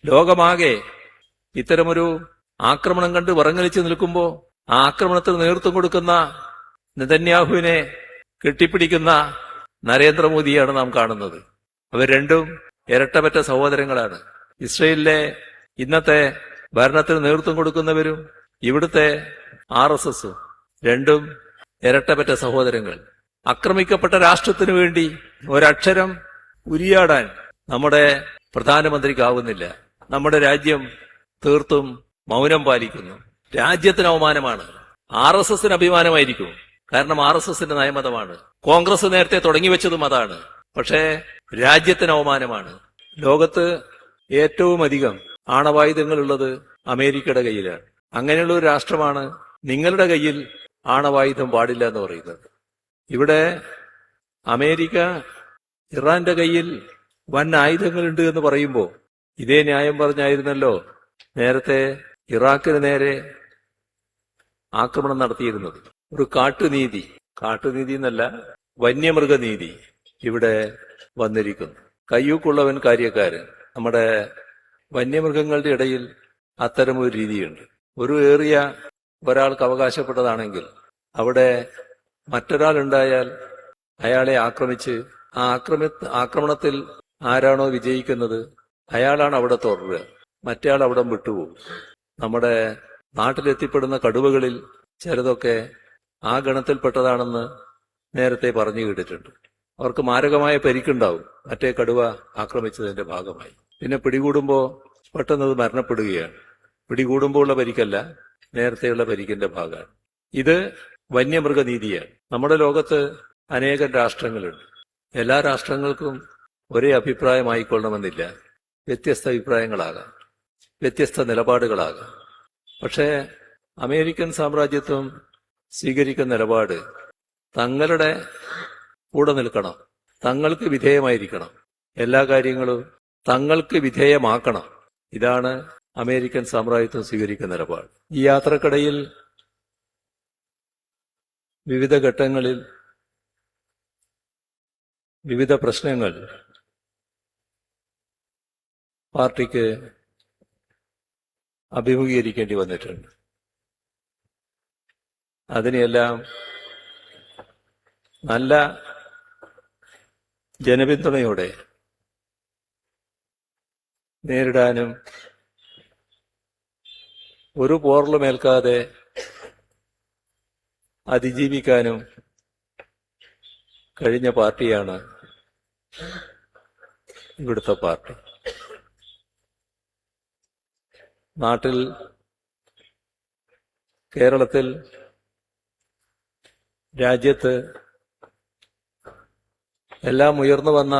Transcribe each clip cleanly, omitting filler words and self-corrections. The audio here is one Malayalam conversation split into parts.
ലോകമാകെ ഇത്തരമൊരു ആക്രമണം കണ്ട് വിറങ്ങലിച്ചു നിൽക്കുമ്പോ ആ ആക്രമണത്തിന് നേതൃത്വം കൊടുക്കുന്ന നെതന്യാഹുവിനെ കെട്ടിപ്പിടിക്കുന്ന നരേന്ദ്രമോദിയാണ് നാം കാണുന്നത്. അവർ രണ്ടും ഇരട്ടപ്പറ്റ സഹോദരങ്ങളാണ്. ഇസ്രയേലിലെ ഇന്നത്തെ ഭരണത്തിന് നേതൃത്വം കൊടുക്കുന്നവരും ഇവിടുത്തെ RSSും രണ്ടും ഇരട്ടപ്പറ്റ സഹോദരങ്ങൾ. ആക്രമിക്കപ്പെട്ട രാഷ്ട്രത്തിനു വേണ്ടി ഒരക്ഷരം ഉരിയാടാൻ നമ്മുടെ പ്രധാനമന്ത്രിക്കാവുന്നില്ല. നമ്മുടെ രാജ്യം തീർത്തും മൗനം പാലിക്കുന്നു. രാജ്യത്തിന് അവമാനമാണ്. RSSന് അഭിമാനമായിരിക്കും. കാരണം RSSന്റെ നയമതമാണ്. കോൺഗ്രസ് നേരത്തെ തുടങ്ങിവെച്ചതും അതാണ്. പക്ഷേ രാജ്യത്തിന് അവമാനമാണ്. ലോകത്ത് ഏറ്റവും അധികം ആണവായുധങ്ങൾ ഉള്ളത് അമേരിക്കയുടെ കയ്യിലാണ്. അങ്ങനെയുള്ള ഒരു രാഷ്ട്രമാണ് നിങ്ങളുടെ കയ്യിൽ ആണവായുധം പാടില്ല എന്ന് പറയുന്നത്. ഇവിടെ അമേരിക്ക ഇറാന്റെ കയ്യിൽ വൻ ആയുധങ്ങളുണ്ട് എന്ന് പറയുമ്പോൾ ഇതേ ന്യായം പറഞ്ഞായിരുന്നല്ലോ നേരത്തെ ഇറാഖിന് നേരെ ആക്രമണം നടത്തിയിരുന്നത്. ഒരു കാട്ടുനീതി എന്നല്ല, വന്യമൃഗനീതി ഇവിടെ വന്നിരിക്കുന്നു. കയ്യൂക്കുള്ളവൻ കാര്യക്കാരൻ. നമ്മുടെ വന്യമൃഗങ്ങളുടെ ഇടയിൽ അത്തരമൊരു രീതിയുണ്ട്. ഒരു ഏറിയ ഒരാൾക്ക് അവകാശപ്പെട്ടതാണെങ്കിൽ അവിടെ മറ്റൊരാൾ ഉണ്ടായാൽ അയാളെ ആക്രമിച്ച് ആ ആക്രമണത്തിൽ ആരാണോ വിജയിക്കുന്നത് അയാളാണ് അവിടെ തുടരുക, മറ്റേയാൾ അവിടെ വിട്ടുപോകും. നമ്മുടെ നാട്ടിലെത്തിപ്പെടുന്ന കടുവകളിൽ ചിലതൊക്കെ ആ ഗണത്തിൽപ്പെട്ടതാണെന്ന് നേരത്തെ പറഞ്ഞു കേട്ടിട്ടുണ്ട്. അവർക്ക് മാരകമായ പരിക്കുണ്ടാവും മറ്റേ കടുവ ആക്രമിച്ചതിന്റെ ഭാഗമായി. പിന്നെ പിടികൂടുമ്പോൾ പെട്ടെന്നത് മരണപ്പെടുകയാണ്. പിടികൂടുമ്പോൾ ഉള്ള പരിക്കല്ല, നേരത്തെയുള്ള പരിക്കിന്റെ ഭാഗമാണ്. ഇത് വന്യമൃഗനീതിയാണ്. നമ്മുടെ ലോകത്ത് അനേകം രാഷ്ട്രങ്ങളുണ്ട്. എല്ലാ രാഷ്ട്രങ്ങൾക്കും ഒരേ അഭിപ്രായമായിക്കൊള്ളണമെന്നില്ല. വ്യത്യസ്ത അഭിപ്രായങ്ങളാകാം, വ്യത്യസ്ത നിലപാടുകളാകാം. പക്ഷേ അമേരിക്കൻ സാമ്രാജ്യത്വം സ്വീകരിക്കുന്ന നിലപാട് തങ്ങളുടെ കൂടെ നിൽക്കണം, തങ്ങൾക്ക് വിധേയമായിരിക്കണം, എല്ലാ കാര്യങ്ങളും തങ്ങൾക്ക് വിധേയമാക്കണം. ഇതാണ് അമേരിക്കൻ സാമ്രാജ്യത്വം സ്വീകരിക്കുന്ന നിലപാട്. ഈ യാത്രക്കിടയിൽ വിവിധ ഘട്ടങ്ങളിൽ വിവിധ പ്രശ്നങ്ങൾ പാർട്ടിക്ക് അഭിമുഖീകരിക്കേണ്ടി വന്നിട്ടുണ്ട്. അതിനെല്ലാം നല്ല ജനപിന്തുണയോടെ നേരിടാനും ഒരു പോറലുമേൽക്കാതെ അതിജീവിക്കാനും കഴിഞ്ഞ പാർട്ടിയാണ് ഇവിടുത്തെ പാർട്ടി. നാട്ടിൽ കേരളത്തിൽ രാജ്യത്ത് എല്ലാം ഉയർന്നു വന്ന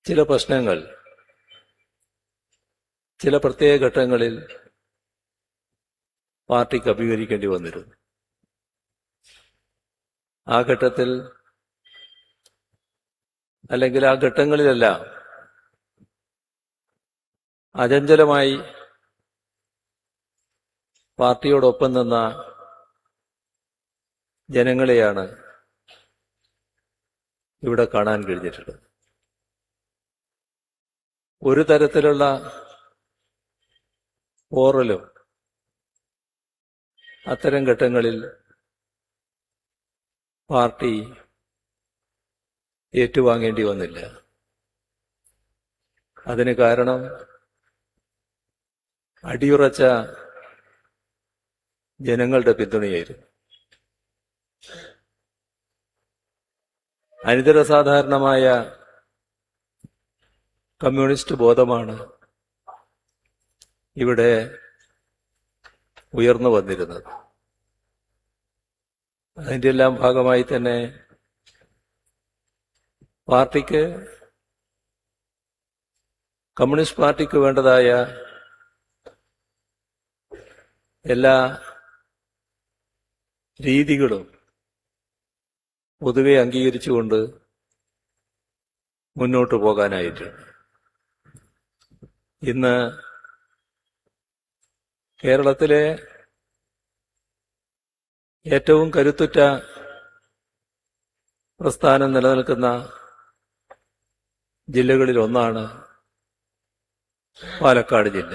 ചില പ്രശ്നങ്ങൾ ചില പ്രത്യേക ഘട്ടങ്ങളിൽ പാർട്ടിക്ക് അഭിമുഖീകരിക്കേണ്ടി വന്നിരുന്നു. ആ ഘട്ടത്തിൽ അല്ലെങ്കിൽ ആ ഘട്ടങ്ങളിലെല്ലാം അചഞ്ചലമായി പാർട്ടിയോടൊപ്പം നിന്ന ജനങ്ങളെയാണ് ഇവിടെ കാണാൻ കഴിഞ്ഞിട്ടുള്ളത്. ഒരു തരത്തിലുള്ള പോറലും അത്തരം ഘട്ടങ്ങളിൽ പാർട്ടി ഏറ്റുവാങ്ങേണ്ടി വന്നില്ല. അതിന് കാരണം അടിയുറച്ച ജനങ്ങളുടെ പിന്തുണയായിരുന്നു. അനിതര സാധാരണമായ കമ്മ്യൂണിസ്റ്റ് ബോധമാണ് ഇവിടെ ഉയർന്നു വന്നിരുന്നത്. അതിൻ്റെ എല്ലാം ഭാഗമായി തന്നെ പാർട്ടിക്ക്, കമ്മ്യൂണിസ്റ്റ് പാർട്ടിക്ക് വേണ്ടതായ എല്ലാ രീതികളും പൊതുവെ അംഗീകരിച്ചുകൊണ്ട് മുന്നോട്ട് പോകാനായിട്ടുണ്ട്. ഇന്ന് കേരളത്തിലെ ഏറ്റവും കരുത്തുറ്റ പ്രസ്ഥാനം നിലനിൽക്കുന്ന ജില്ലകളിൽ ഒന്നാണ് പാലക്കാട് ജില്ല.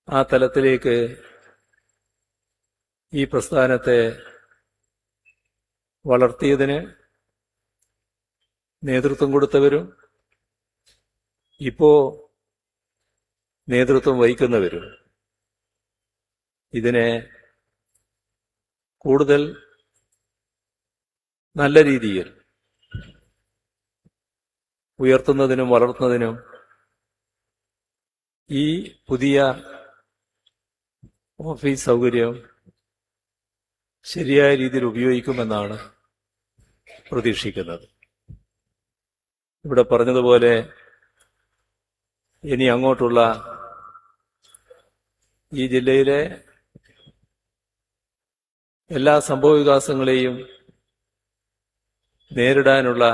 ആ തലത്തിലേക്ക് ഈ പ്രസ്ഥാനത്തെ വളർത്തിയതിന് നേതൃത്വം കൊടുത്തവരും ഇപ്പോ നേതൃത്വം വഹിക്കുന്നവരും ഇതിനെ കൂടുതൽ നല്ല രീതിയിൽ ഉയർത്തുന്നതിനും വളർത്തുന്നതിനും ഈ പുതിയ ഓഫീസ് സൗകര്യം ശരിയായ രീതിയിൽ ഉപയോഗിക്കുമെന്നാണ് പ്രതീക്ഷിക്കുന്നത്. ഇവിടെ പറഞ്ഞതുപോലെ ഇനി അങ്ങോട്ടുള്ള ഈ ജില്ലയിലെ എല്ലാ സംഭവവികാസങ്ങളെയും നേരിടാനുള്ള,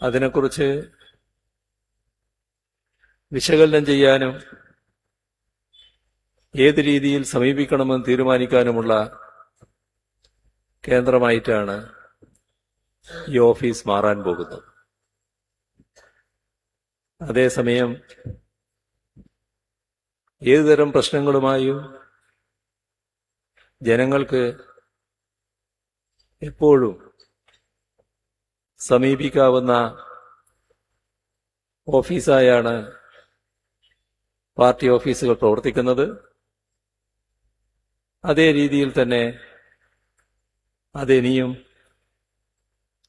അതിനെക്കുറിച്ച് വിശകലനം ചെയ്യാനും ഏത് രീതിയിൽ സമീപിക്കണമെന്ന് തീരുമാനിക്കാനുമുള്ള കേന്ദ്രമായിട്ടാണ് ഈ ഓഫീസ് മാറാൻ പോകുന്നത്. അതേസമയം ഏതുതരം പ്രശ്നങ്ങളുമായും ജനങ്ങൾക്ക് എപ്പോഴും സമീപിക്കാവുന്ന ഓഫീസായാണ് പാർട്ടി ഓഫീസുകൾ പ്രവർത്തിക്കുന്നത്. അതേ രീതിയിൽ തന്നെ അതിനിയും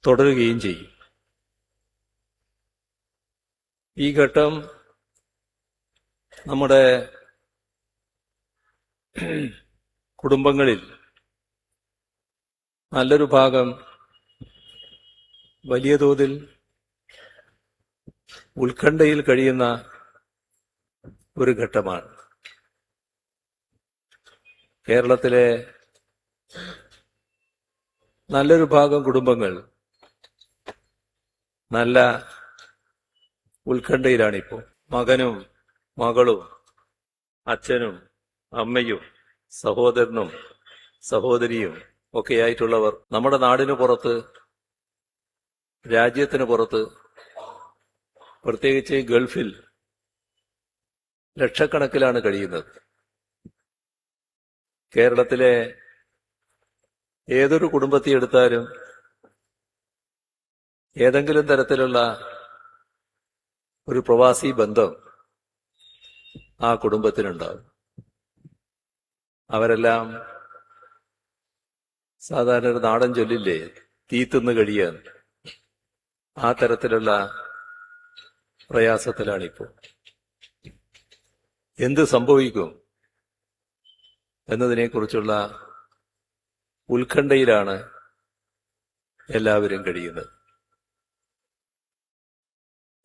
തുടരുകയും ചെയ്യും. ഈ ഘട്ടം നമ്മുടെ കുടുംബങ്ങളിൽ നല്ലൊരു ഭാഗം വലിയ തോതിൽ ഉത്കണ്ഠയിൽ കഴിയുന്ന ഒരു ഘട്ടമാണ്. കേരളത്തിലെ നല്ലൊരു ഭാഗം കുടുംബങ്ങൾ നല്ല ഉത്കണ്ഠയിലാണിപ്പോൾ. മകനും മകളും അച്ഛനും അമ്മയും സഹോദരനും സഹോദരിയും ഒക്കെയായിട്ടുള്ളവർ നമ്മുടെ നാടിനു പുറത്ത്, രാജ്യത്തിന് പുറത്ത്, പ്രത്യേകിച്ച് ഗൾഫിൽ ലക്ഷക്കണക്കിലാണ് കഴിയുന്നത്. കേരളത്തിലെ ഏതൊരു കുടുംബത്തെ എടുത്താലും ഏതെങ്കിലും തരത്തിലുള്ള ഒരു പ്രവാസി ബന്ധം ആ കുടുംബത്തിനുണ്ടാകും. അവരെല്ലാം സാധാരണ ഒരു നാടൻ ചൊല്ലില്ലേ, തീ തിന്ന് കഴിയാൻ, ആ തരത്തിലുള്ള പ്രയാസത്തിലാണിപ്പോൾ. എന്ത് സംഭവിക്കും എന്നതിനെക്കുറിച്ചുള്ള ഉത്കണ്ഠയിലാണ് എല്ലാവരും കഴിയുന്നത്.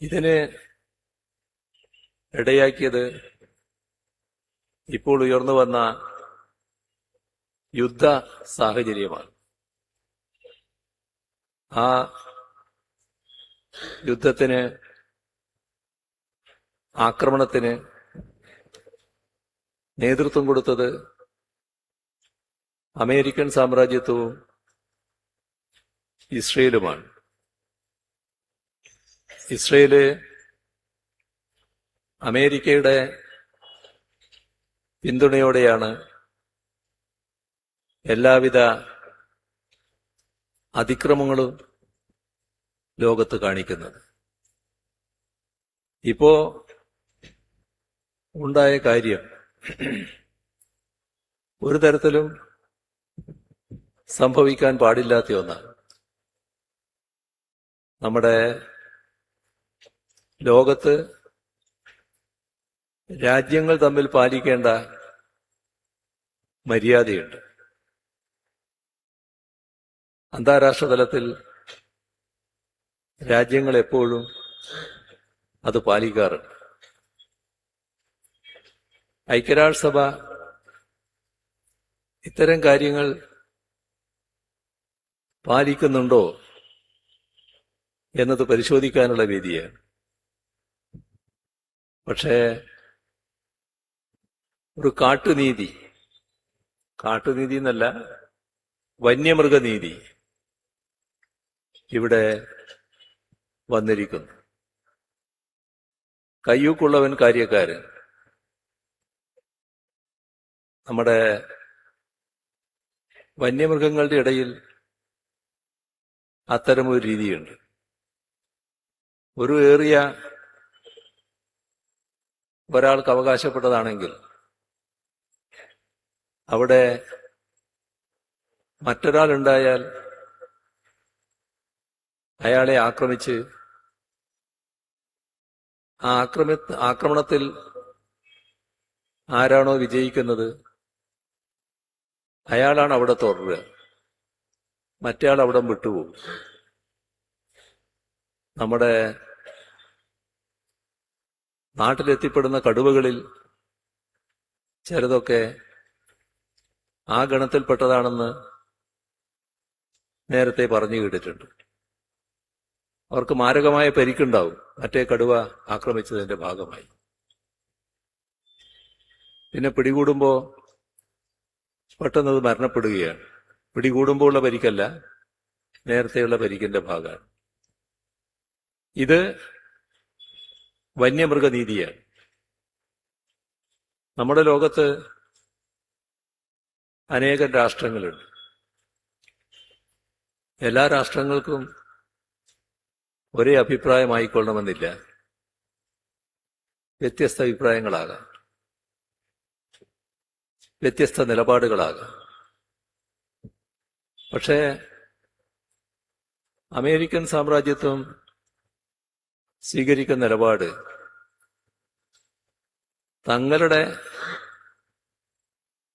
ഇതിന് ഇടയാക്കിയത് ഇപ്പോൾ ഉയർന്നു വന്ന യുദ്ധ സാഹചര്യമാണ്. ആ യുദ്ധത്തിന്, ആക്രമണത്തിന് നേതൃത്വം കൊടുത്തത് അമേരിക്കൻ സാമ്രാജ്യത്വവും ഇസ്രയേലുമാണ്. ഇസ്രയേല് അമേരിക്കയുടെ പിന്തുണയോടെയാണ് എല്ലാവിധ അതിക്രമങ്ങളും ലോകത്ത് കാണിക്കുന്നത്. ഇപ്പോ ഉണ്ടായ കാര്യം ഒരു തരത്തിലും സംഭവിക്കാൻ പാടില്ലാത്ത ഒന്നാണ്. നമ്മുടെ ലോകത്ത് രാജ്യങ്ങൾ തമ്മിൽ പാലിക്കേണ്ട മര്യാദയുണ്ട്. അന്താരാഷ്ട്ര തലത്തിൽ രാജ്യങ്ങൾ എപ്പോഴും അത് പാലിക്കാറുണ്ട്. ഐക്യരാഷ്ട്രസഭ ഇത്തരം കാര്യങ്ങൾ പാലിക്കുന്നുണ്ടോ എന്നത് പരിശോധിക്കാനുള്ള വേദിയാണ്. പക്ഷേ ഒരു കാട്ടുനീതി എന്നല്ല, വന്യമൃഗനീതി ഇവിടെ വന്നിരിക്കുന്നു. കയ്യൂക്കുള്ളവൻ കാര്യക്കാരൻ. നമ്മുടെ വന്യമൃഗങ്ങളുടെ ഇടയിൽ അത്തരമൊരു രീതിയുണ്ട്. ഒരു ഏറിയ ഒരാൾക്ക് അവകാശപ്പെട്ടതാണെങ്കിൽ അവിടെ മറ്റൊരാളുണ്ടായാൽ അയാളെ ആക്രമിച്ച് ആ ആക്രമണത്തിൽ ആരാണോ വിജയിക്കുന്നത് അയാളാണ് അവിടെ തുടരുക, മറ്റേയാൾ അവിടെ വിട്ടുപോകും. നമ്മുടെ നാട്ടിലെത്തിപ്പെടുന്ന കടുവകളിൽ ചിലതൊക്കെ ആ ഗണത്തിൽപ്പെട്ടതാണെന്ന് നേരത്തെ പറഞ്ഞു കേട്ടിട്ടുണ്ട്. അവർക്ക് മാരകമായ പരിക്കുണ്ടാവും മറ്റേ കടുവ ആക്രമിച്ചതിന്റെ ഭാഗമായി. പിന്നെ പിടികൂടുമ്പോൾ പെട്ടെന്നത് മരണപ്പെടുകയാണ്. പിടികൂടുമ്പോൾ ഉള്ള പരിക്കല്ല, നേരത്തെയുള്ള പരിക്കിന്റെ ഭാഗമാണ്. ഇത് വന്യമൃഗനീതിയാണ്. നമ്മുടെ ലോകത്ത് അനേകം രാഷ്ട്രങ്ങളുണ്ട്. എല്ലാ രാഷ്ട്രങ്ങൾക്കും ഒരേ അഭിപ്രായമായിക്കൊള്ളണമെന്നില്ല. വ്യത്യസ്ത അഭിപ്രായങ്ങളാകാം, വ്യത്യസ്ത നിലപാടുകളാകാം. പക്ഷേ അമേരിക്കൻ സാമ്രാജ്യത്വം സ്വീകരിക്കുന്ന നിലപാട് തങ്ങളുടെ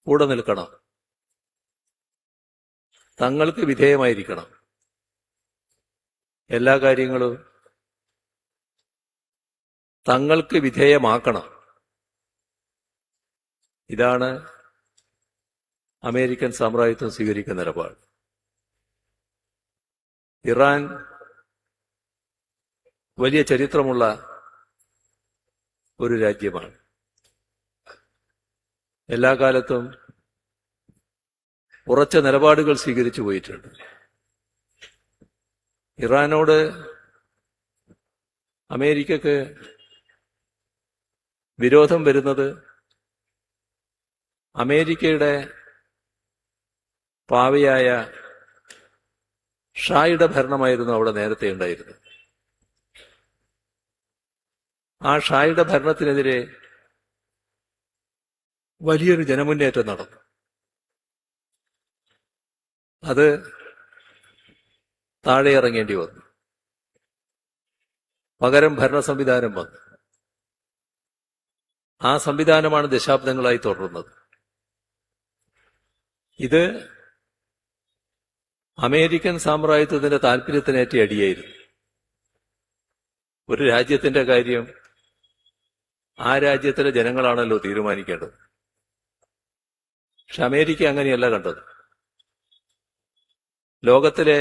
കൂടെ നിൽക്കണം, തങ്ങൾക്ക് വിധേയമായിരിക്കണം, എല്ലാ കാര്യങ്ങളും തങ്ങൾക്ക് വിധേയമാക്കണം. ഇതാണ് അമേരിക്കൻ സാമ്രാജ്യത്വം സ്വീകരിക്കുന്ന നിലപാട്. ഇറാൻ വലിയ ചരിത്രമുള്ള ഒരു രാജ്യമാണ്. എല്ലാ കാലത്തും ഉറച്ച നിലപാടുകൾ സ്വീകരിച്ചു പോയിട്ടുണ്ട്. ഇറാനോട് അമേരിക്കക്ക് വിരോധം വരുന്നത് അമേരിക്കയുടെ പാവയായ ഷായുടെ ഭരണമായിരുന്നു അവിടെ നേരത്തെ ഉണ്ടായിരുന്നത്. ആ ഷായുടെ ഭരണത്തിനെതിരെ വലിയൊരു ജനമുന്നേറ്റം നടന്നു. അത് താഴെ ഇറങ്ങേണ്ടി വന്നു. പകരം ഭരണ സംവിധാനം വന്നു. ആ സംവിധാനമാണ് ദശാബ്ദങ്ങളായി തുടർന്നത്. ഇത് അമേരിക്കൻ സാമ്രാജ്യത്വത്തിന്റെ താല്പര്യത്തിനേറ്റ അടിയായിരുന്നു. ഒരു രാജ്യത്തിന്റെ കാര്യം ആ രാജ്യത്തിലെ ജനങ്ങളാണല്ലോ തീരുമാനിക്കേണ്ടത്. പക്ഷെ അമേരിക്ക അങ്ങനെയല്ല കണ്ടത്. ലോകത്തിലെ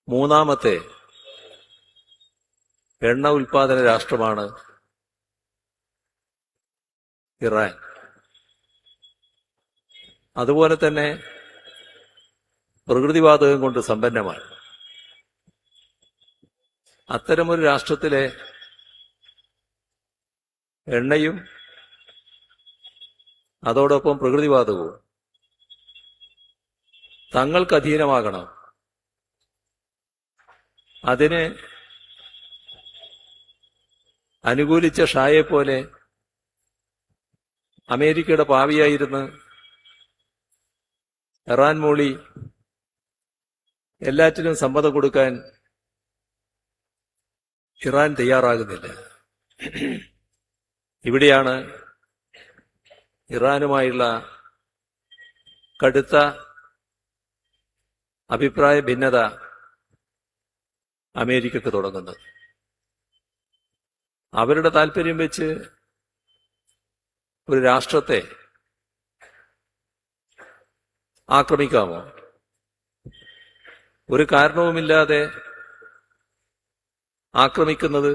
മൂന്നാമത്തെ എണ്ണ ഉൽപാദന രാഷ്ട്രമാണ് ഇറാൻ. അതുപോലെ തന്നെ പ്രകൃതിവാതകം കൊണ്ട് സമ്പന്നമാണ്. അത്തരമൊരു രാഷ്ട്രത്തിലെ എണ്ണയും അതോടൊപ്പം പ്രകൃതിവാതകവും തങ്ങൾക്ക് അധീനമാകണം. അതിന് അനുകൂലിച്ച ഷായെ പോലെ അമേരിക്കയുടെ പാവിയായിരുന്ന് ഇറാൻ മൂളി എല്ലാറ്റിനും സമ്മതം കൊടുക്കാൻ ഇറാൻ തയ്യാറാകുന്നില്ല. ഇവിടെയാണ് ഇറാനുമായുള്ള കടുത്ത അഭിപ്രായ ഭിന്നത അമേരിക്കക്ക് തുടങ്ങുന്നത്. അവരുടെ താല്പര്യം വെച്ച് ഒരു രാഷ്ട്രത്തെ ആക്രമിക്കാമോ? ഒരു കാരണവുമില്ലാതെ ആക്രമിക്കുന്നത്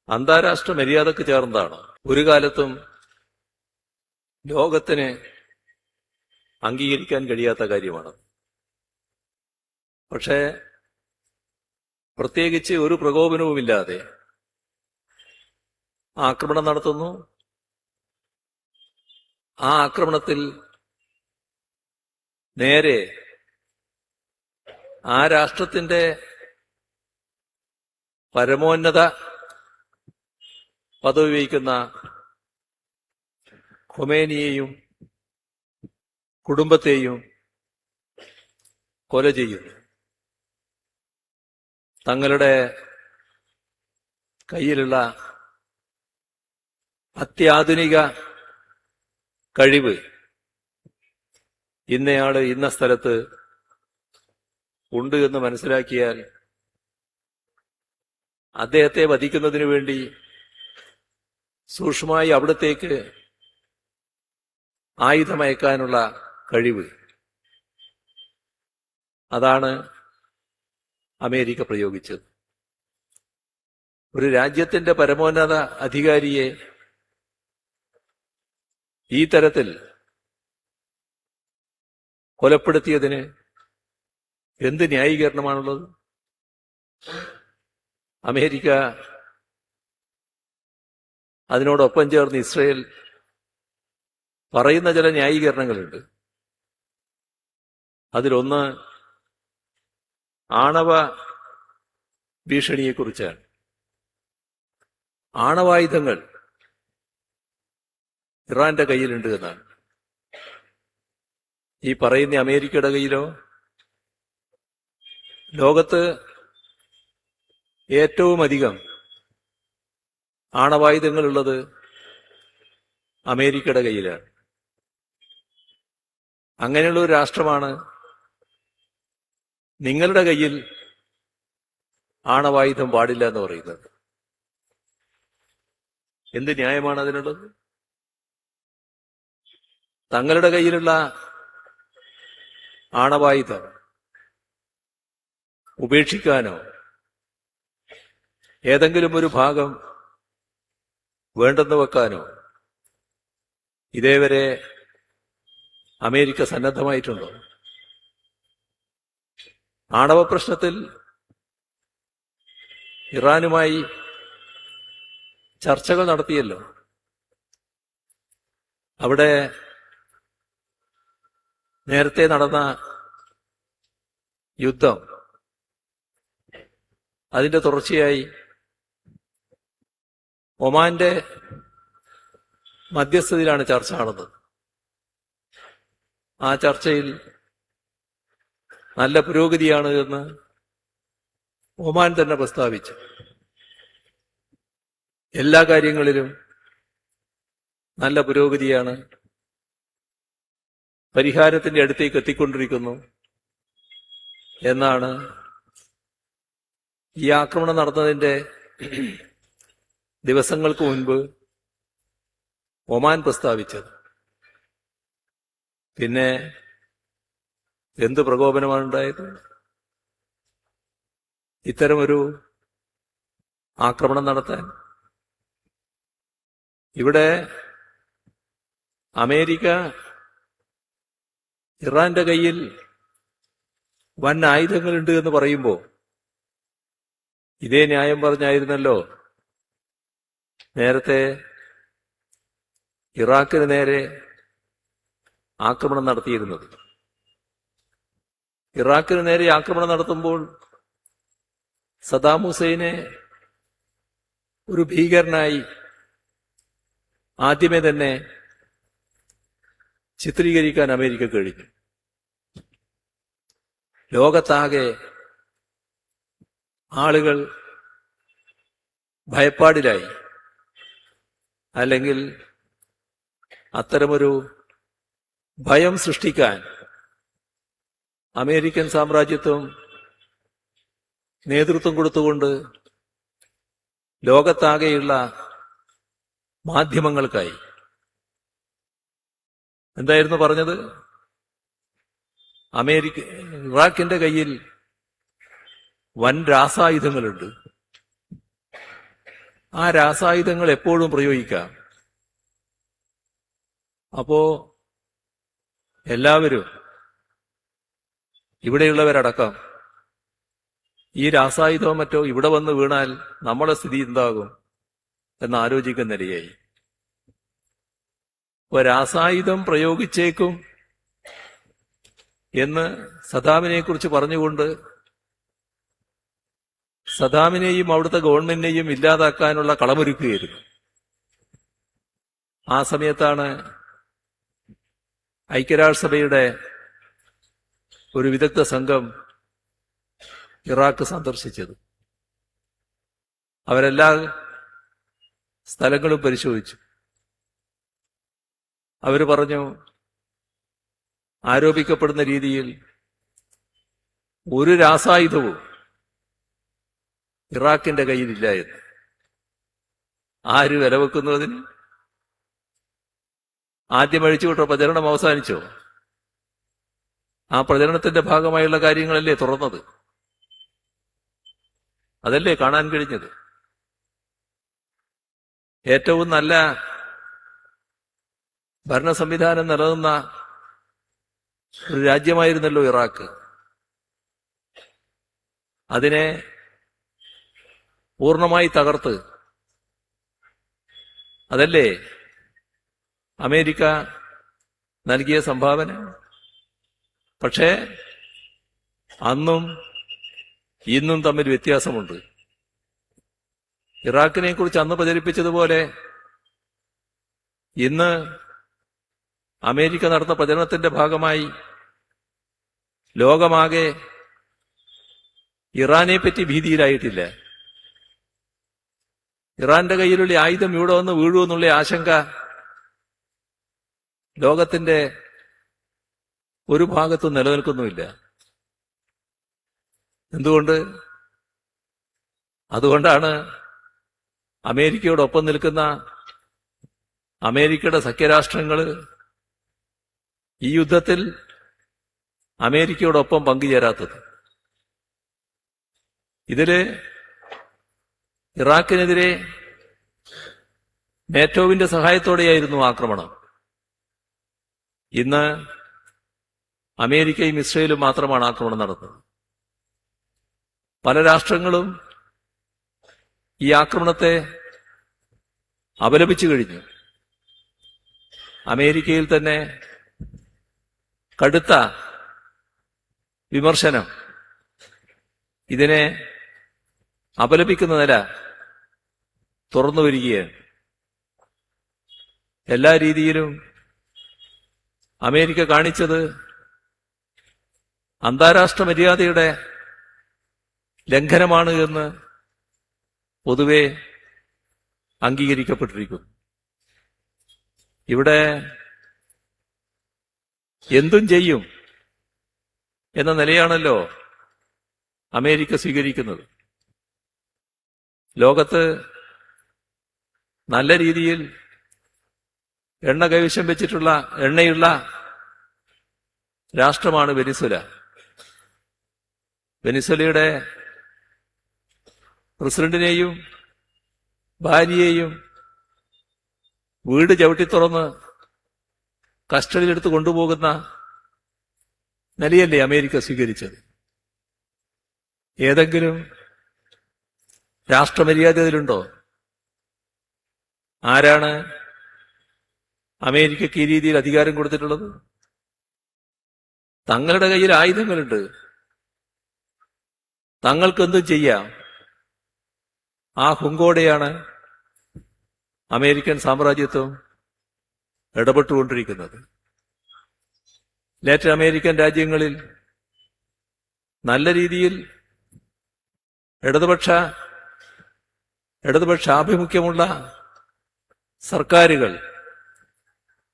അന്താരാഷ്ട്ര മര്യാദക്ക് ചേർന്നതാണ്. ഒരു കാലത്തും ലോകത്തിന് അംഗീകരിക്കാൻ കഴിയാത്ത കാര്യമാണ്. പക്ഷേ പ്രത്യേകിച്ച് ഒരു പ്രകോപനവുമില്ലാതെ ആക്രമണം നടത്തുന്നു. ആ ആക്രമണത്തിൽ നേരെ ആ രാഷ്ട്രത്തിന്റെ പരമോന്നത പദവി വഹിക്കുന്ന ഖൊമേനിയെയും കുടുംബത്തെയും കൊല ചെയ്യുന്നു. തങ്ങളുടെ കയ്യിലുള്ള അത്യാധുനിക കഴിവ് ഇന്നയാള് ഇന്ന സ്ഥലത്ത് ഉണ്ട് എന്ന് മനസ്സിലാക്കിയാൽ അദ്ദേഹത്തെ വധിക്കുന്നതിനു വേണ്ടി സൂക്ഷ്മമായി അവിടത്തേക്ക് ആയുധമയക്കാനുള്ള കഴിവ്, അതാണ് അമേരിക്ക പ്രയോഗിച്ചത്. ഒരു രാജ്യത്തിന്റെ പരമോന്നത അധികാരിയെ ഈ തരത്തിൽ കൊലപ്പെടുത്തിയതിന് എന്ത് ന്യായീകരണമാണുള്ളത്? അമേരിക്ക അതിനോടൊപ്പം ചേർന്ന് ഇസ്രയേൽ പറയുന്ന ചില ന്യായീകരണങ്ങളുണ്ട്. അതിലൊന്ന് ആണവ ഭീഷണിയെക്കുറിച്ചാണ്. ആണവായുധങ്ങൾ ഇറാന്റെ കയ്യിലുണ്ട് എന്നാണ്. ഈ പറയുന്ന അമേരിക്കയുടെ കയ്യിലോ? ലോകത്ത് ഏറ്റവും അധികം ആണവായുധങ്ങളുള്ളത് അമേരിക്കയുടെ കയ്യിലാണ്. അങ്ങനെയുള്ള ഒരു രാഷ്ട്രമാണ് നിങ്ങളുടെ കയ്യിൽ ആണവായുധം പാടില്ല എന്ന് പറയുന്നത്. എന്ത് ന്യായമാണ് അതിനുള്ളത്? തങ്ങളുടെ കയ്യിലുള്ള ആണവായുധം ഉപേക്ഷിക്കാനോ ഏതെങ്കിലും ഒരു ഭാഗം വേണ്ടെന്ന് വെക്കാനോ ഇതേവരെ അമേരിക്ക സന്നദ്ധമായിട്ടുണ്ടോ? ആണവ പ്രശ്നത്തിൽ ഇറാനുമായി ചർച്ചകൾ നടത്തിയല്ലോ. അവിടെ നേരത്തെ നടന്ന യുദ്ധം, അതിന്റെ തുടർച്ചയായി ഒമാന്റെ മധ്യസ്ഥതയിലാണ് ചർച്ച നടന്നത്. ആ ചർച്ചയിൽ നല്ല പുരോഗതിയാണ് എന്ന് ഒമാൻ തന്നെ പ്രസ്താവിച്ചു. എല്ലാ കാര്യങ്ങളിലും നല്ല പുരോഗതിയാണ്, പരിഹാരത്തിന്റെ അടുത്തേക്ക് എത്തിക്കൊണ്ടിരിക്കുന്നു എന്നാണ് ഈ ആക്രമണം നടന്നതിന്റെ ദിവസങ്ങൾക്ക് മുൻപ് ഒമാൻ പ്രസ്താവിച്ചത്. പിന്നെ എന്ത് പ്രകോപനമാണ് ഉണ്ടായത്? ഇത്തരമൊരു ആക്രമണം നടത്താൻ ഇവിടെ അമേരിക്ക ഇറാന്റെ കയ്യിൽ വൻ ആയുധങ്ങളുണ്ട് എന്ന് പറയുമ്പോൾ ഇതേ ന്യായം പറഞ്ഞായിരുന്നല്ലോ നേരത്തെ ഇറാഖിന് നേരെ ആക്രമണം നടത്തിയിരുന്നത്. ഇറാഖിന് നേരെ ആക്രമണം നടത്തുമ്പോൾ സദാം ഹുസൈനെ ഒരു ഭീകരനായി ആദ്യമേ തന്നെ ചിത്രീകരിക്കാൻ അമേരിക്ക കഴിഞ്ഞു. ലോകത്താകെ ആളുകൾ ഭയപ്പാടിലായി. അല്ലെങ്കിൽ അത്തരമൊരു ഭയം സൃഷ്ടിക്കാൻ അമേരിക്കൻ സാമ്രാജ്യത്വം നേതൃത്വം കൊടുത്തുകൊണ്ട് ലോകത്താകെയുള്ള മാധ്യമങ്ങൾക്കായി. എന്തായിരുന്നു പറഞ്ഞത്? ഇറാഖിന്റെ കയ്യിൽ വൻ രാസായുധങ്ങളുണ്ട്, ആ രാസായുധങ്ങൾ എപ്പോഴും പ്രയോഗിക്കാം. അപ്പോ എല്ലാവരും, ഇവിടെയുള്ളവരടക്കം, ഈ രാസായുധമോ മറ്റോ ഇവിടെ വന്ന് വീണാൽ നമ്മുടെ സ്ഥിതി എന്താകും എന്ന് ആലോചിക്കുന്ന നിലയായി. ഇപ്പൊ രാസായുധം പ്രയോഗിച്ചേക്കും എന്ന് സദ്ദാമിനെ കുറിച്ച് പറഞ്ഞുകൊണ്ട് സദ്ദാമിനെയും അവിടുത്തെ ഗവൺമെന്റിനെയും ഇല്ലാതാക്കാനുള്ള കളമൊരുക്കുകയായിരുന്നു. ആ സമയത്താണ് ഐക്യരാഷ്ട്രസഭയുടെ ഒരു വിദഗ്ധ സംഘം ഇറാഖ് സന്ദർശിച്ചത്. അവരെല്ലാ സ്ഥലങ്ങളും പരിശോധിച്ചു. അവർ പറഞ്ഞു, ആരോപിക്കപ്പെടുന്ന രീതിയിൽ ഒരു രാസായുധവും ഇറാഖിന്റെ കയ്യിലില്ല എന്ന്. ആര് വില വെക്കുന്നു അതിന്? ആദ്യം അഴിച്ചുവിട്ട പ്രചരണം അവസാനിച്ചോ? ആ പ്രചരണത്തിന്റെ ഭാഗമായുള്ള കാര്യങ്ങളല്ലേ തുറന്നത്? അതല്ലേ കാണാൻ കഴിഞ്ഞത്? ഏറ്റവും നല്ല ഭരണ സംവിധാനം നിലനിന്ന ഒരു രാജ്യമായിരുന്നല്ലോ ഇറാഖ്. അതിനെ പൂർണ്ണമായി തകർത്ത് അതല്ലേ അമേരിക്ക നൽകിയ സംഭാവന. പക്ഷേ അന്നും ഇന്നും തമ്മിൽ വ്യത്യാസമുണ്ട്. ഇറാഖിനെ കുറിച്ച് അന്ന് പ്രചരിപ്പിച്ചതുപോലെ ഇന്ന് അമേരിക്ക നടന്ന പ്രചരണത്തിന്റെ ഭാഗമായി ലോകമാകെ ഇറാനെ പറ്റി ഭീതിയിലായിട്ടില്ല. ഇറാന്റെ കയ്യിലുള്ള ആയുധം ഇവിടെ വന്ന് വീഴുമെന്നുള്ള ആശങ്ക ലോകത്തിന്റെ ഒരു ഭാഗത്തും നിലനിൽക്കുന്നുമില്ല. എന്തുകൊണ്ട്? അതുകൊണ്ടാണ് അമേരിക്കയോടൊപ്പം നിൽക്കുന്ന അമേരിക്കയുടെ സഖ്യരാഷ്ട്രങ്ങൾ ഈ യുദ്ധത്തിൽ അമേരിക്കയോടൊപ്പം പങ്കുചേരാത്തത്. ഇതില് ഇറാഖിനെതിരെ നാറ്റോവിന്റെ സഹായത്തോടെയായിരുന്നു ആക്രമണം. ഇന്ന് അമേരിക്കയും ഇസ്രയേലും മാത്രമാണ് ആക്രമണം നടത്തുന്നത്. പല രാഷ്ട്രങ്ങളും ഈ ആക്രമണത്തെ അപലപിച്ചു കഴിഞ്ഞു. അമേരിക്കയിൽ തന്നെ കടുത്ത വിമർശനം ഇതിനെ അപലപിക്കുന്ന നില തുറന്നു വരികയാണ്. എല്ലാ രീതിയിലും അമേരിക്ക കാണിച്ചത് അന്താരാഷ്ട്ര മര്യാദയുടെ ലംഘനമാണ് എന്ന് പൊതുവെ അംഗീകരിക്കപ്പെട്ടിരിക്കുന്നു. ഇവിടെ എന്തും ചെയ്യും എന്ന നിലയാണല്ലോ അമേരിക്ക സ്വീകരിക്കുന്നത്. ലോകത്ത് നല്ല രീതിയിൽ എണ്ണ കൈവശം വെച്ചിട്ടുള്ള എണ്ണയുള്ള രാഷ്ട്രമാണ് വെനിസ്വല. വെനിസ്വലയുടെ പ്രസിഡന്റിനെയും ഭാര്യയെയും വീട് ചവിട്ടി തുറന്ന് കസ്റ്റഡിയിലെടുത്ത് കൊണ്ടുപോകുന്ന നിലയല്ലേ അമേരിക്ക സ്വീകരിച്ചത്? ഏതെങ്കിലും രാഷ്ട്രമര്യാദ അതിലുണ്ടോ? ആരാണ് അമേരിക്കയ്ക്ക് ഈ രീതിയിൽ അധികാരം കൊടുത്തിട്ടുള്ളത്? തങ്ങളുടെ കയ്യിൽ ആയുധങ്ങളുണ്ട്, തങ്ങൾക്കെന്തും ചെയ്യാം. ആ ഹുങ്കോടെയാണ് അമേരിക്കൻ സാമ്രാജ്യത്വം ഇടപെട്ടുകൊണ്ടിരിക്കുന്നത്. ലാറ്റിൻ അമേരിക്കൻ രാജ്യങ്ങളിൽ നല്ല രീതിയിൽ ഇടതുപക്ഷാഭിമുഖ്യമുള്ള സർക്കാരുകൾ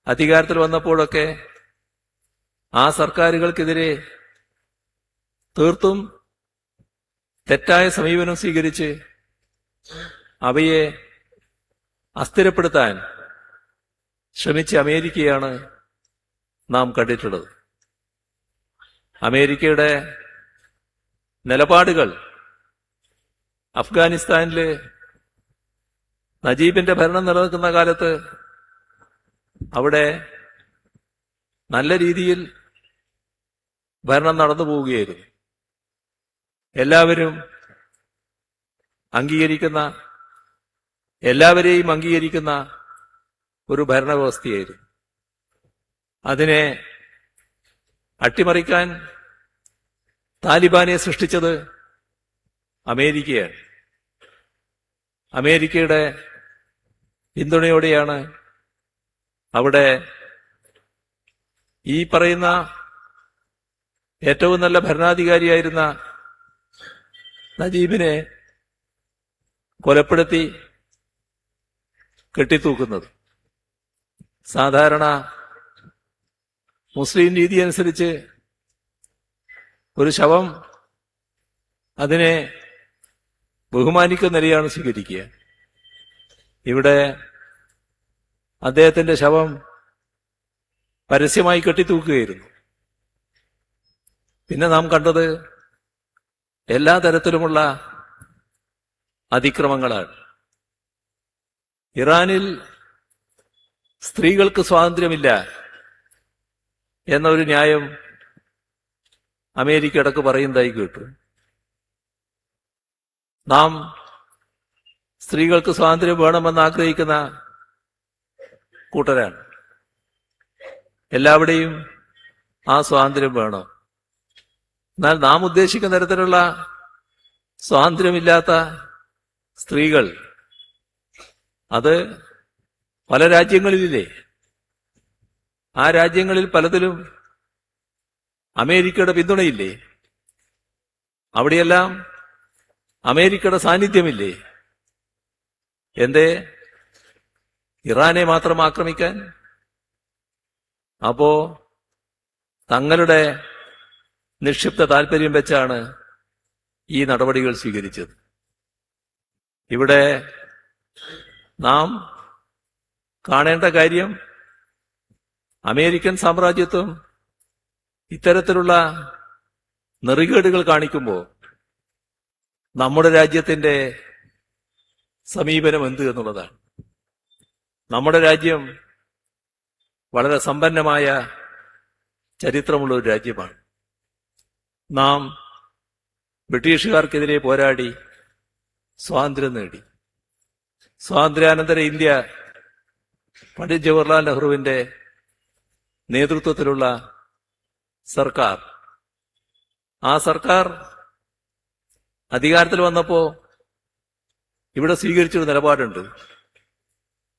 അധികാരത്തിൽ വന്നപ്പോഴൊക്കെ ആ സർക്കാരുകൾക്കെതിരെ തീർത്തും തെറ്റായ സമീപനം സ്വീകരിച്ച് അവയെ അസ്ഥിരപ്പെടുത്താൻ ശ്രമിച്ച അമേരിക്കയാണ് നാം കണ്ടിട്ടുള്ളത്. അമേരിക്കയുടെ നിലപാടുകൾ അഫ്ഗാനിസ്ഥാനില് നജീബിന്റെ ഭരണം നിലനിൽക്കുന്ന കാലത്ത് അവിടെ നല്ല രീതിയിൽ ഭരണം നടന്നു പോവുകയായിരുന്നു. എല്ലാവരും അംഗീകരിക്കുന്ന, എല്ലാവരെയും അംഗീകരിക്കുന്ന ഒരു ഭരണവ്യവസ്ഥയായിരുന്നു. അതിനെ അട്ടിമറിക്കാൻ താലിബാനെ സൃഷ്ടിച്ചത് അമേരിക്കയാണ്. അമേരിക്കയുടെ പിന്തുണയോടെയാണ് അവിടെ ഈ പറയുന്ന ഏറ്റവും നല്ല ഭരണാധികാരിയായിരുന്ന നജീബിനെ കൊലപ്പെടുത്തി കെട്ടിത്തൂക്കുന്നത്. സാധാരണ മുസ്ലിം രീതി അനുസരിച്ച് ഒരു ശവം അതിനെ ബഹുമാനിക്കുന്ന നിലയാണ് സ്വീകരിക്കുക. ഇവിടെ അദ്ദേഹത്തിന്റെ ശവം പരസ്യമായി കെട്ടിത്തൂക്കുകയായിരുന്നു. പിന്നെ നാം കണ്ടത് എല്ലാ തരത്തിലുമുള്ള അതിക്രമങ്ങളാണ്. ഇറാനിൽ സ്ത്രീകൾക്ക് സ്വാതന്ത്ര്യമില്ല എന്ന ഒരു ന്യായം അമേരിക്ക ഇടക്ക് പറയുന്നതായി കേട്ടു. നാം സ്ത്രീകൾക്ക് സ്വാതന്ത്ര്യം വേണമെന്ന് ആഗ്രഹിക്കുന്ന കൂട്ടരാണ്. എല്ലാവിടെയും ആ സ്വാതന്ത്ര്യം വേണം. എന്നാൽ നാം ഉദ്ദേശിക്കുന്ന തരത്തിലുള്ള സ്വാതന്ത്ര്യമില്ലാത്ത സ്ത്രീകൾ അത് പല രാജ്യങ്ങളിലില്ലേ? ആ രാജ്യങ്ങളിൽ പലതിലും അമേരിക്കയുടെ പിന്തുണയില്ലേ? അവിടെയെല്ലാം അമേരിക്കയുടെ സാന്നിധ്യമില്ലേ? എന്തേ ഇറാനെ മാത്രം ആക്രമിക്കാൻ? അപ്പോ തങ്ങളുടെ നിക്ഷിപ്ത താൽപര്യം വെച്ചാണ് ഈ നടപടികൾ സ്വീകരിച്ചത്. ഇവിടെ നാം കാണേണ്ട കാര്യം, അമേരിക്കൻ സാമ്രാജ്യത്വം ഇത്തരത്തിലുള്ള നെറികേടുകൾ കാണിക്കുമ്പോൾ നമ്മുടെ രാജ്യത്തിന്റെ സമീപനം എന്ത് എന്നുള്ളതാണ്. നമ്മുടെ രാജ്യം വളരെ സമ്പന്നമായ ചരിത്രമുള്ള ഒരു രാജ്യമാണ്. നാം ബ്രിട്ടീഷുകാർക്കെതിരെ പോരാടി സ്വാതന്ത്ര്യം നേടി. സ്വാതന്ത്ര്യാനന്തര ഇന്ത്യ പണ്ഡിറ്റ് ജവഹർലാൽ നെഹ്റുവിന്റെ നേതൃത്വത്തിലുള്ള സർക്കാർ, ആ സർക്കാർ അധികാരത്തിൽ വന്നപ്പോ ഇവിടെ സ്വീകരിച്ചൊരു നിലപാടുണ്ട്.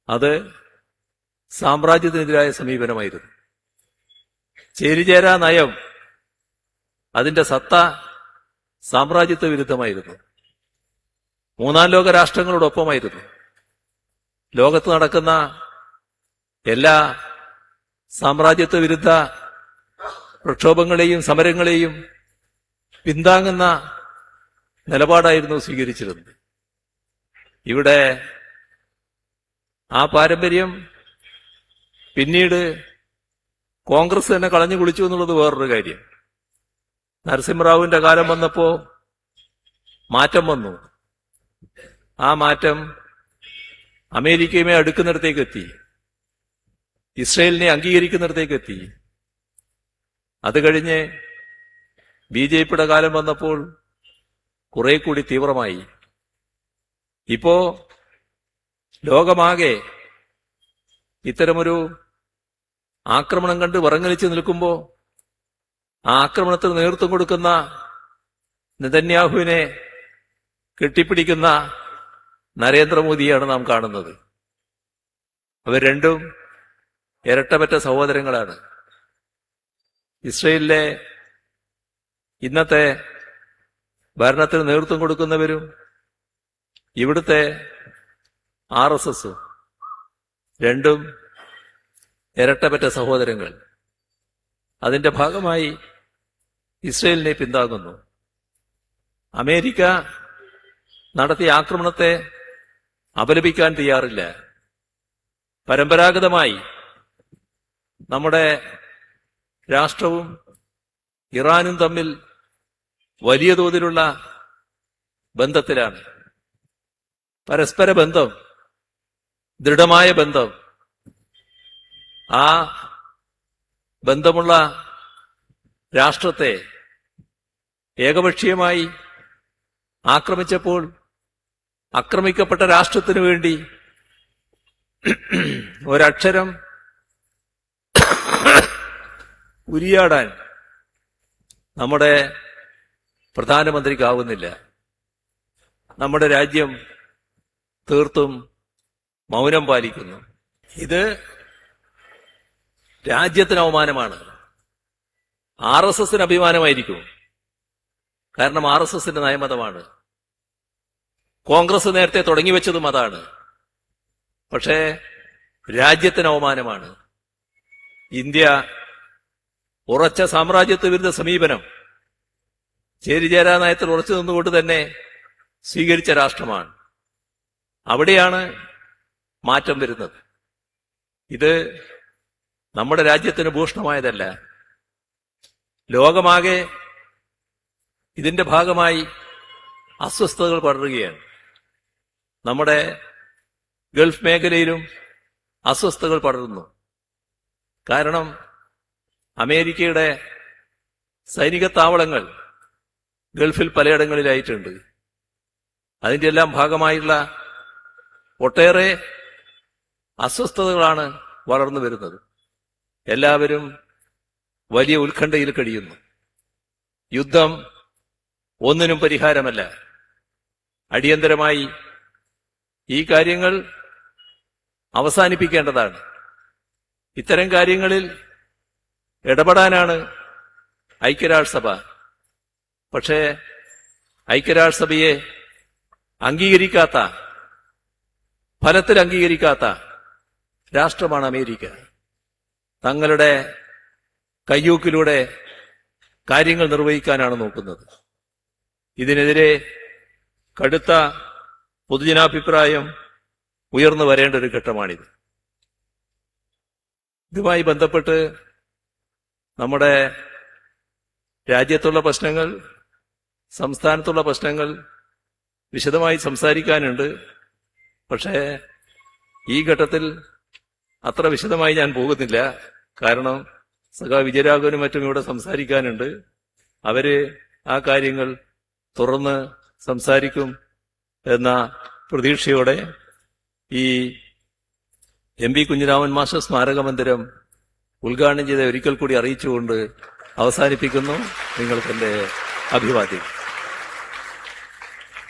അത് സാമ്രാജ്യത്തിനെതിരായ സമീപനമായിരുന്നു. ചേരിചേരാ നയം, അതിന്റെ സത്ത സാമ്രാജ്യത്വ വിരുദ്ധമായിരുന്നു. മൂന്നാം ലോക രാഷ്ട്രങ്ങളോടൊപ്പമായിരുന്നു. ലോകത്ത് നടക്കുന്ന എല്ലാ സാമ്രാജ്യത്വ വിരുദ്ധ പ്രക്ഷോഭങ്ങളെയും സമരങ്ങളെയും പിന്താങ്ങുന്ന നിലപാടായിരുന്നു സ്വീകരിച്ചിരുന്നത്. ഇവിടെ ആ പാരമ്പര്യം പിന്നീട് കോൺഗ്രസ് തന്നെ കളഞ്ഞു കുളിച്ചു എന്നുള്ളത് വേറൊരു കാര്യം. നരസിംഹറാവുവിന്റെ കാലം വന്നപ്പോ മാറ്റം വന്നു. ആ മാറ്റം അമേരിക്കയുമേ അടുക്കുന്നിടത്തേക്ക് എത്തി, ഇസ്രയേലിനെ അംഗീകരിക്കുന്നിടത്തേക്ക് എത്തി. അത് കഴിഞ്ഞ് ബിജെപിയുടെ കാലം വന്നപ്പോൾ കുറെ കൂടി തീവ്രമായി. ഇപ്പോ ലോകമാകെ ഇത്തരമൊരു ആക്രമണം കണ്ട് വിറങ്ങലിച്ച് നിൽക്കുമ്പോ ആ ആക്രമണത്തിന് നേതൃത്വം കൊടുക്കുന്ന നെതന്യാഹുവിനെ കെട്ടിപ്പിടിക്കുന്ന നരേന്ദ്രമോദിയാണ് നാം കാണുന്നത്. അവർ രണ്ടും ഇരട്ടപ്പറ്റ സഹോദരങ്ങളാണ്. ഇസ്രയേലിലെ ഇന്നത്തെ ഭരണത്തിന് നേതൃത്വം കൊടുക്കുന്നവരും ഇവിടുത്തെ RSS രണ്ടും ഇരട്ടപ്പറ്റ സഹോദരങ്ങൾ. അതിന്റെ ഭാഗമായി ഇസ്രയേലിനെ പിന്താങ്ങുന്നു. അമേരിക്ക നടത്തിയ ആക്രമണത്തെ അപലപിക്കാൻ തയ്യാറില്ല. പരമ്പരാഗതമായി നമ്മുടെ രാഷ്ട്രവും ഇറാനും തമ്മിൽ വലിയ തോതിലുള്ള ബന്ധത്തിലാണ്. പരസ്പര ബന്ധം, ദൃഢമായ ബന്ധം. ആ ബന്ധമുള്ള രാഷ്ട്രത്തെ ഏകപക്ഷീയമായി ആക്രമിച്ചപ്പോൾ ആക്രമിക്കപ്പെട്ട രാഷ്ട്രത്തിനു വേണ്ടി ഒരക്ഷരം ഉരിയാടാൻ നമ്മുടെ പ്രധാനമന്ത്രിക്കാവുന്നില്ല. നമ്മുടെ രാജ്യം തീർത്തും മൗനം പാലിക്കുന്നു. ഇത് രാജ്യത്തിന് അവമാനമാണ്. RSSന് അഭിമാനമായിരിക്കും. കാരണം RSSന്റെ നയമതമാണ്. കോൺഗ്രസ് നേരത്തെ തുടങ്ങിവെച്ചതും അതാണ്. പക്ഷേ രാജ്യത്തിന് അവമാനമാണ്. ഇന്ത്യ ഉറച്ച സാമ്രാജ്യത്വ വിരുദ്ധ സമീപനം ചേരിചേരാ നയത്തിൽ ഉറച്ചു നിന്നുകൊണ്ട് തന്നെ സ്വീകരിച്ച രാഷ്ട്രമാണ്. അവിടെയാണ് മാറ്റം വരുന്നത്. ഇത് നമ്മുടെ രാജ്യത്തിന് ഭൂഷണമായതല്ല. ലോകമാകെ ഇതിന്റെ ഭാഗമായി അസ്വസ്ഥതകൾ പടരുകയാണ്. നമ്മുടെ ഗൾഫ് മേഖലയിലും അസ്വസ്ഥതകൾ പടരുന്നു. കാരണം അമേരിക്കയുടെ സൈനിക താവളങ്ങൾ ഗൾഫിൽ പലയിടങ്ങളിലായിട്ടുണ്ട്. അതിന്റെ എല്ലാം ഭാഗമായുള്ള ഒട്ടേറെ അസ്വസ്ഥതകളാണ് വളർന്നു വരുന്നത്. എല്ലാവരും വലിയ ഉത്കണ്ഠയിൽ കഴിയുന്നു. യുദ്ധം ഒന്നിനും പരിഹാരമല്ല. അടിയന്തരമായി ഈ കാര്യങ്ങൾ അവസാനിപ്പിക്കേണ്ടതാണ്. ഇത്തരം കാര്യങ്ങളിൽ ഇടപെടാനാണ് ഐക്യരാഷ്ട്രസഭ. പക്ഷേ ഐക്യരാഷ്ട്രസഭയെ അംഗീകരിക്കാത്ത, ഫലത്തിൽ അംഗീകരിക്കാത്ത രാഷ്ട്രമാണ് അമേരിക്ക. തങ്ങളുടെ കയ്യൂക്കിലൂടെ കാര്യങ്ങൾ നിർവഹിക്കാനാണ് നോക്കുന്നത്. ഇതിനെതിരെ കടുത്ത പൊതുജനാഭിപ്രായം ഉയർന്നു വരേണ്ട ഒരു ഘട്ടമാണിത്. ഇതുമായി ബന്ധപ്പെട്ട് നമ്മുടെ രാജ്യത്തുള്ള പ്രശ്നങ്ങൾ, സംസ്ഥാനത്തുള്ള പ്രശ്നങ്ങൾ വിശദമായി സംസാരിക്കാനുണ്ട്. പക്ഷേ ഈ ഘട്ടത്തിൽ അത്ര വിശദമായി ഞാൻ പോകുന്നില്ല. കാരണം വിജയരാഘവനും മറ്റും ഇവിടെ സംസാരിക്കാനുണ്ട്. അവര് ആ കാര്യങ്ങൾ തുറന്ന് സംസാരിക്കും എന്ന പ്രതീക്ഷയോടെ ഈ MP കുഞ്ഞിരാമൻ മാസ്റ്റർ സ്മാരക മന്ദിരം ഉദ്ഘാടനം ചെയ്ത ഒരിക്കൽ കൂടി അറിയിച്ചുകൊണ്ട് അവസാനിപ്പിക്കുന്നു. നിങ്ങൾക്ക് എന്റെ അഭിവാദ്യം.